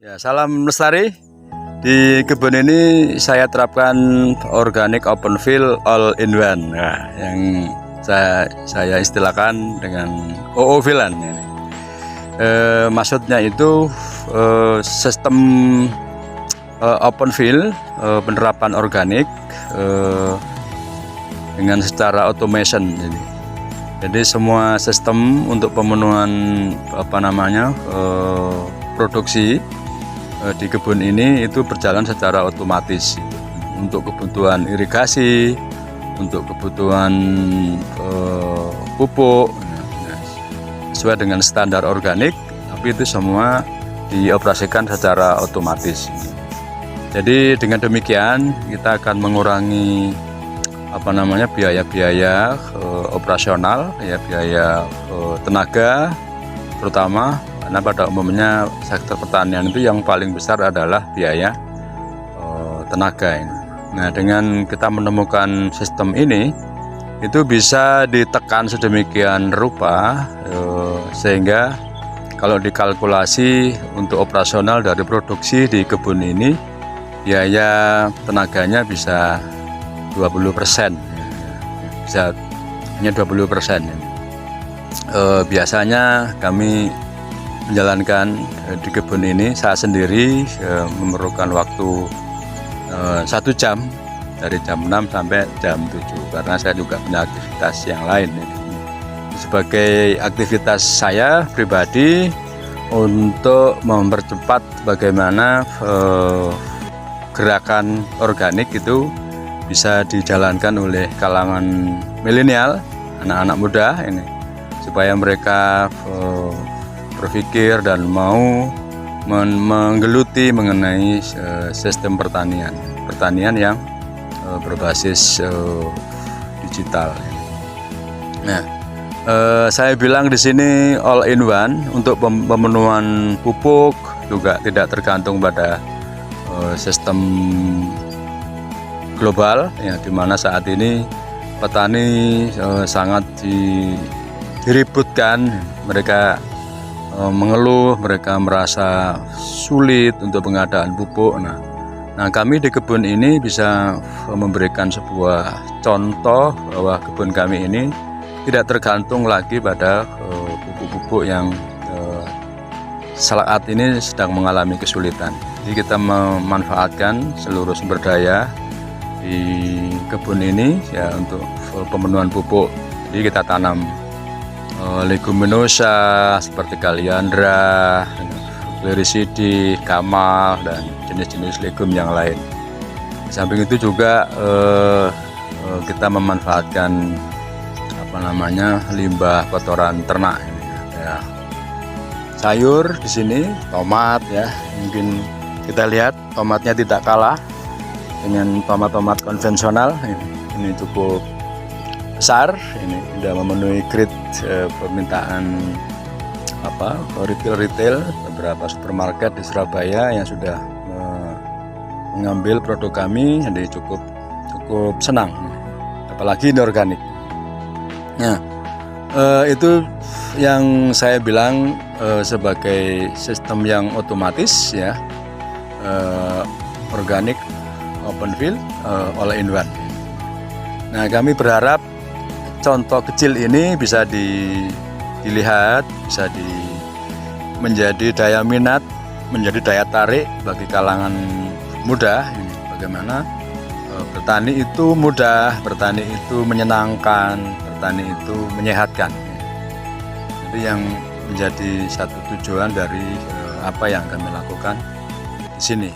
Ya, salam lestari. Di kebun ini saya terapkan organic open field all in one. Nah, yang saya istilahkan dengan OO-fieldan ini. Maksudnya itu sistem open field, penerapan organik dengan secara automation. Jadi semua sistem untuk pemenuhan produksi di kebun ini itu berjalan secara otomatis untuk kebutuhan irigasi, untuk kebutuhan pupuk sesuai dengan standar organik, tapi itu semua dioperasikan secara otomatis. Jadi dengan demikian kita akan mengurangi biaya-biaya operasional, ya, biaya tenaga terutama. Karena pada umumnya sektor pertanian itu yang paling besar adalah biaya tenaga ini. Nah, dengan kita menemukan sistem ini, itu bisa ditekan sedemikian rupa sehingga kalau dikalkulasi untuk operasional dari produksi di kebun ini, biaya tenaganya bisa 20%, bisa hanya 20%. Biasanya kami menjalankan di kebun ini, saya sendiri memerlukan waktu 1 jam dari jam 6 sampai jam 7 karena saya juga punya aktivitas yang lain. Sebagai aktivitas saya pribadi untuk mempercepat bagaimana gerakan organik itu bisa dijalankan oleh kalangan milenial, anak-anak muda ini, supaya mereka berpikir dan mau menggeluti mengenai sistem pertanian yang berbasis digital. Nah, saya bilang di sini all in one untuk pemenuhan pupuk juga tidak tergantung pada sistem global, ya, dimana saat ini petani sangat diributkan, mereka mengeluh, mereka merasa sulit untuk pengadaan pupuk. Nah, kami di kebun ini bisa memberikan sebuah contoh bahwa kebun kami ini tidak tergantung lagi pada pupuk-pupuk yang saat ini sedang mengalami kesulitan. Jadi kita memanfaatkan seluruh sumber daya di kebun ini, ya, untuk pemenuhan pupuk. Jadi kita tanam leguminosa seperti kaliandra, glyricidie, kamal, dan jenis-jenis legum yang lain. Di samping itu juga kita memanfaatkan limbah kotoran ternak ini, ya. Sayur di sini tomat, ya, mungkin kita lihat tomatnya tidak kalah dengan tomat-tomat konvensional. Ini cukup besar, ini sudah memenuhi grade permintaan retail. Beberapa supermarket di Surabaya yang sudah mengambil produk kami, jadi cukup senang, apalagi ini organik. Nah, itu yang saya bilang sebagai sistem yang otomatis, ya, organic open field all in one. Nah, kami berharap contoh kecil ini bisa dilihat, bisa menjadi daya minat, menjadi daya tarik bagi kalangan muda. Bagaimana bertani itu mudah, bertani itu menyenangkan, bertani itu menyehatkan. Itu yang menjadi satu tujuan dari apa yang kami lakukan di sini.